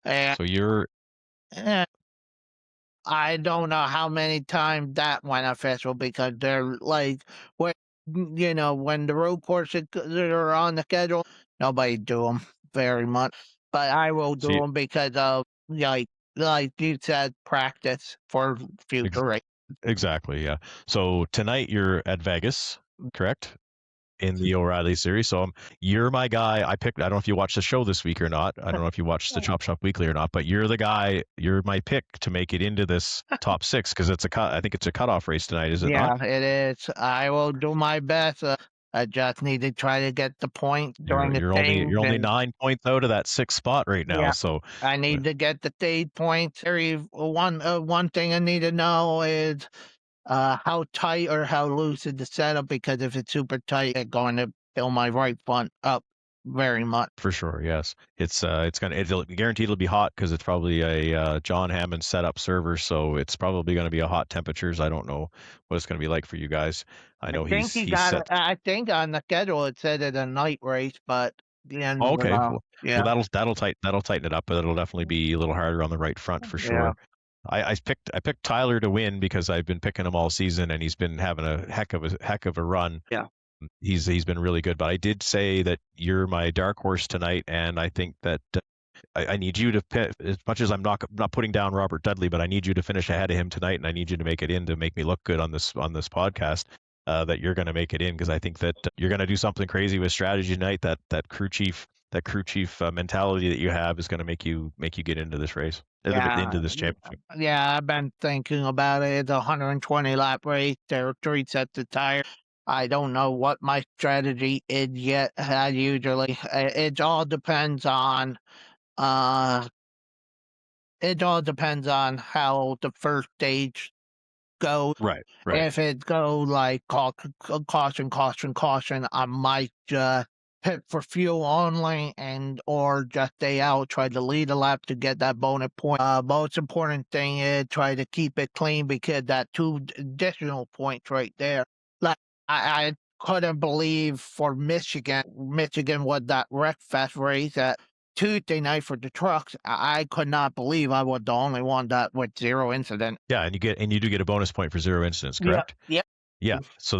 And So you're eh, I don't know how many times that went official because they're like, when when the road courses that are on the schedule, nobody do them very much. But I will do so you, them because of like you said, practice for ex- future race. exactly, yeah. So tonight you're at Vegas, correct? In the O'Reilly series. So you're my guy. I picked. I don't know if you watched the show this week or not. I don't know if you watched the Chop Shop Weekly or not. But you're the guy. You're my pick to make it into this top six because it's a cut. I think it's a cutoff race tonight. Is it not? Yeah, it is. I will do my best. I just need to try to get the point during You're the you're only things, you're only and 9 points out of that sixth spot right now. yeah, So I uh, need to get the stage points. One thing I need to know is how tight or how loose is the setup, because if it's super tight, it's going to fill my right front up very much. for sure, yes, it's gonna it'll guaranteed it'll be hot because it's probably a John Hammond setup server. So it's probably going to be a hot temperatures. I don't know what it's going to be like for you guys. I know he's set. I think on the schedule it said it's a night race, but the end Oh, of it okay. all. Well, Yeah, that'll tighten it up, but it'll definitely be a little harder on the right front for yeah, sure. I picked Tyler to win because I've been picking him all season, and he's been having a heck of a run. yeah. He's been really good. But I did say that you're my dark horse tonight, and I think that I need you to as much as I'm not putting down Robert Dudley, but I need you to finish ahead of him tonight, and I need you to make it in to make me look good on this podcast. That you're going to make it in because I think that you're going to do something crazy with strategy tonight. That crew chief mentality that you have is going to make you get into this race, Yeah, into this championship. yeah, I've been thinking about it. It's a 120 lap race. There are three sets of tires. I don't know what my strategy is yet. I usually, uh, it all depends on how the first stage goes. Right, right. If it go like caution, caution, caution, I might just hit for fuel only and or just stay out, try to lead a lap to get that bonus point. Most important thing is try to keep it clean because that two additional points right there. Like I couldn't believe for Michigan was that Wreckfest race at Tuesday night for the trucks. I could not believe I was the only one that with zero incident. Yeah, and you do get a bonus point for zero incidents, Yeah, correct? yeah, Yeah. So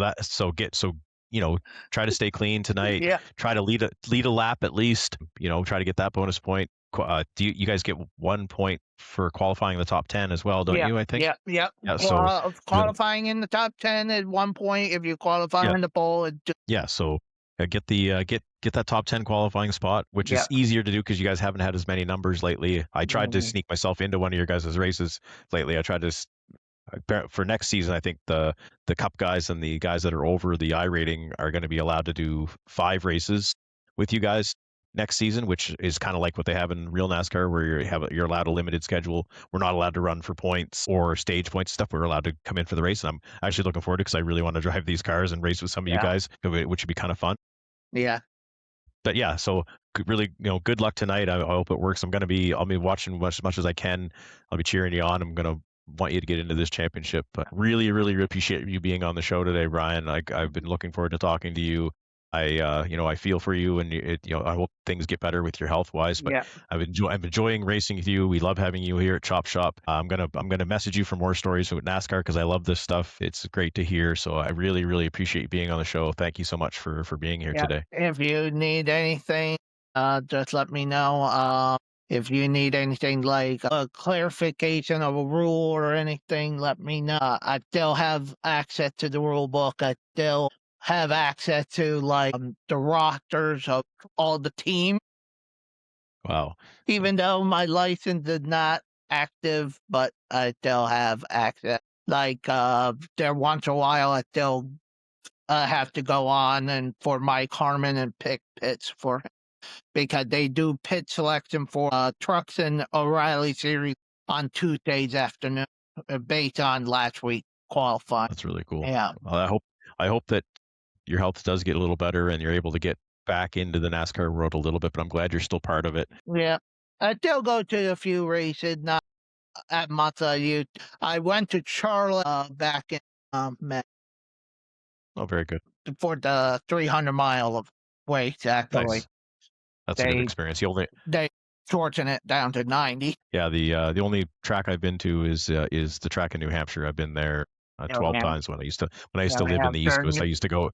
try to stay clean tonight. yeah. Try to lead a lap at least. Try to get that bonus point. Do you guys get 1 point for qualifying the top 10 as well, don't Yeah, you? I think. yeah, yeah. Yeah. So Qualifying in the top 10 at one point. If you qualify yeah, in the pole, yeah. So get that top 10 qualifying spot, which yeah. is easier to do because you guys haven't had as many numbers lately. I tried to Mhm. sneak myself into one of your guys' races lately. I tried to for next season, I think the Cup guys and the guys that are over the I rating are going to be allowed to do 5 races with you guys next season, which is kind of like what they have in real NASCAR, where you're allowed a limited schedule. We're not allowed to run for points or stage points and stuff. We're allowed to come in for the race, and I'm actually looking forward to it because I really want to drive these cars and race with some of you Yeah, guys, which would be kind of fun. yeah, But yeah, so really, good luck tonight. I hope it works. I'll be watching as much as I can. I'll be cheering you on. I'm gonna want you to get into this championship. But really, really appreciate you being on the show today, Brian. I've been looking forward to talking to you. I feel for you, and I hope things get better with your health wise. But yeah, I'm enjoying racing with you. We love having you here at Chop Shop. I'm gonna message you for more stories with NASCAR because I love this stuff. It's great to hear. So I really, really appreciate you being on the show. Thank you so much for being here yeah. today. If you need anything, just let me know. If you need anything like a clarification of a rule or anything, let me know. I still have access to the rule book. I still have access to the rosters of all the teams. Wow. Even though my license is not active, but I still have access. There once a while, I still have to go on and for Mike Harmon and pick pits for him because they do pit selection for trucks in O'Reilly series on Tuesdays afternoon based on last week qualifying. That's really cool. Yeah, Well, I hope that your health does get a little better and you're able to get back into the NASCAR world a little bit, but I'm glad you're still part of it. yeah. I still go to a few races, not at Monza. I went to Charlotte back in May Oh, very good. for the 300 mile of race. Actually, Nice. That's a good they experience. You only they shorten it down to 90. Yeah, the only track I've been to is the track in New Hampshire. I've been there 12 times when I used to live in the East Coast. I used to go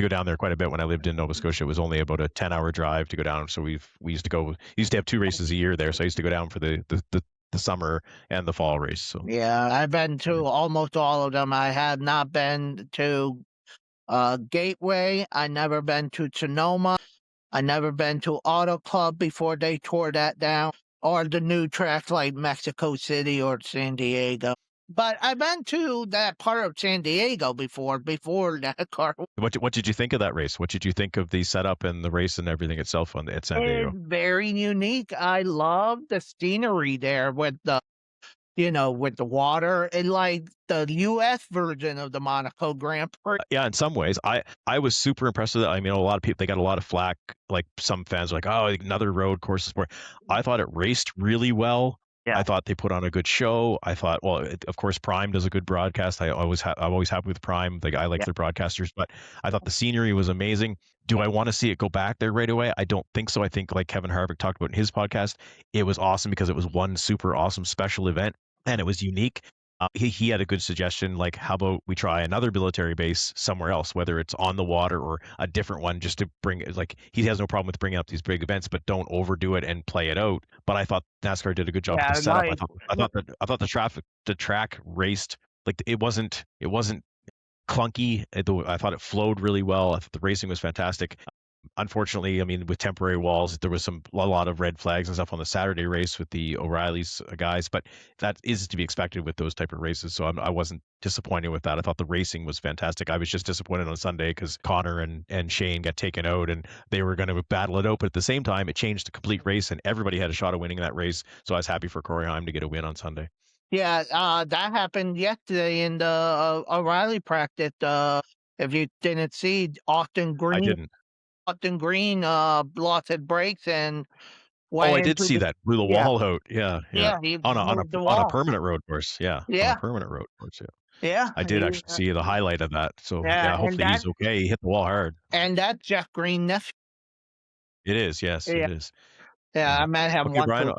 down there quite a bit when I lived in Nova Scotia. It was only about a 10-hour drive to go down. So we used to have 2 races a year there. So I used to go down for the summer and the fall race. So Yeah, I've been to almost all of them. I have not been to Gateway. I never been to Sonoma. I never been to Auto Club before they tore that down, or the new tracks like Mexico City or San Diego. But I've been to that part of San Diego before NASCAR. what did you think of that race? What did you think of the setup and the race and everything itself at San Diego? It's very unique. I love the scenery there with the water, and like the U.S. version of the Monaco Grand Prix. Yeah, in some ways, I was super impressed with it. I mean, a lot of people, they got a lot of flack. Like some fans are like, oh, another road course sport. I thought it raced really well. Yeah. I thought they put on a good show. I thought, well, of course, Prime does a good broadcast. I'm always happy with Prime. I like their broadcasters, but I thought the scenery was amazing. Do I want to see it go back there right away? I don't think so. I think, like Kevin Harvick talked about in his podcast, it was awesome because it was one super awesome special event and it was unique. He had a good suggestion, like, how about we try another military base somewhere else, whether it's on the water or a different one, just to bring, like, he has no problem with bringing up these big events, but don't overdo it and play it out. But I thought NASCAR did a good job with the setup. I thought the track raced, like, it wasn't clunky. I thought it flowed really well. I thought the racing was fantastic. Unfortunately, I mean, with temporary walls, there was a lot of red flags and stuff on the Saturday race with the O'Reilly's guys, but that is to be expected with those type of races. So I wasn't disappointed with that. I thought the racing was fantastic. I was just disappointed on Sunday because Connor and Shane got taken out and they were going to battle it out. But at the same time, it changed the complete race and everybody had a shot of winning that race. So I was happy for Corey Heim to get a win on Sunday. Yeah, that happened yesterday in the O'Reilly practice. If you didn't see, Austin Green. I didn't. Austin Green lost his brakes and went I did see that. Blew the wall out. Yeah. He on a permanent road course. Yeah. On a permanent road course. Yeah. I did actually see the highlight of that. So hopefully he's okay. He hit the wall hard. And that's Jeff Green nephew. It is. Yes, it is. Yeah, I might have one. Brian,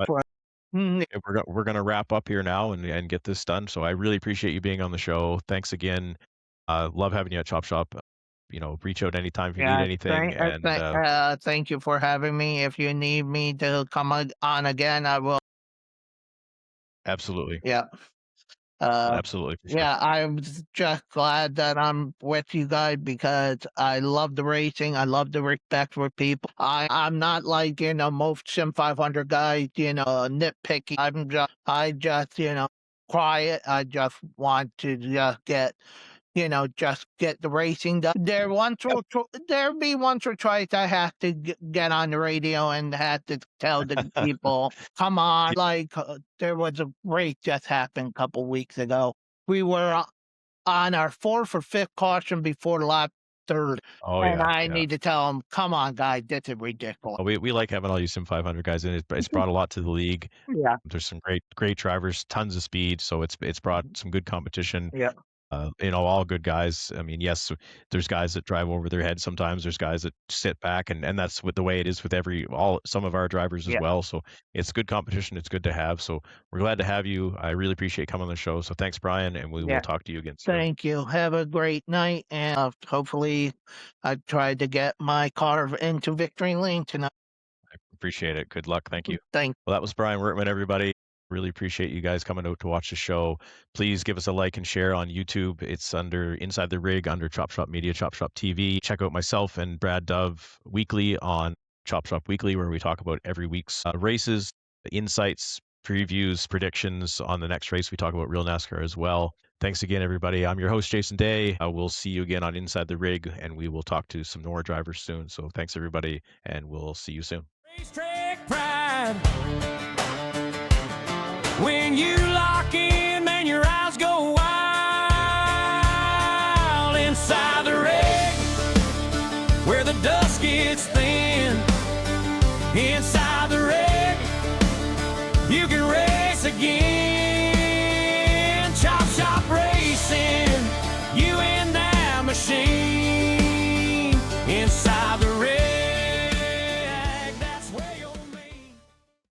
we're gonna wrap up here now and get this done. So I really appreciate you being on the show. Thanks again. Love having you at Chop Shop. Reach out anytime if you need anything. Thank you for having me. If you need me to come on again, I will. Absolutely. Yeah. Absolutely. Yeah, I'm just glad that I'm with you guys because I love the racing. I love the respect for people. I'm not like, most Sim 500 guys, nitpicky. I just, quiet. I just want to just get the racing done. There'll be once or twice I have to get on the radio and have to tell the people, come on, like there was a race just happened a couple weeks ago. We were on our 4th or 5th caution before lap 3rd. And I need to tell them, come on, guys, this is ridiculous. Well, we like having all you Sim 500 guys in it. It's brought a lot to the league. Yeah. There's some great drivers, tons of speed. So it's brought some good competition. Yeah. All good guys. I mean, yes, there's guys that drive over their head sometimes. There's guys that sit back, and that's the way it is with some of our drivers as well. So it's good competition. It's good to have. So we're glad to have you. I really appreciate coming on the show. So thanks, Brian, and we will talk to you again soon. Thank you. Have a great night, and hopefully I tried to get my car into victory lane tonight. I appreciate it. Good luck. Thank you. Thanks. Well, that was Brian Wertman, everybody. Really appreciate you guys coming out to watch the show. Please give us a like and share on YouTube. It's under Inside the Rig, under Chop Shop Media, Chop Shop TV. Check out myself and Brad Dove weekly on Chop Shop Weekly, where we talk about every week's races, insights, previews, predictions on the next race. We talk about real NASCAR as well. Thanks again, everybody. I'm your host, Jason Day. We'll see you again on Inside the Rig, and we will talk to some more drivers soon. So thanks, everybody, and we'll see you soon. Racetrack pride. When you lock in, man, your eyes go wild. Inside the rig, where the dust gets thin. Inside the rig, you can race again.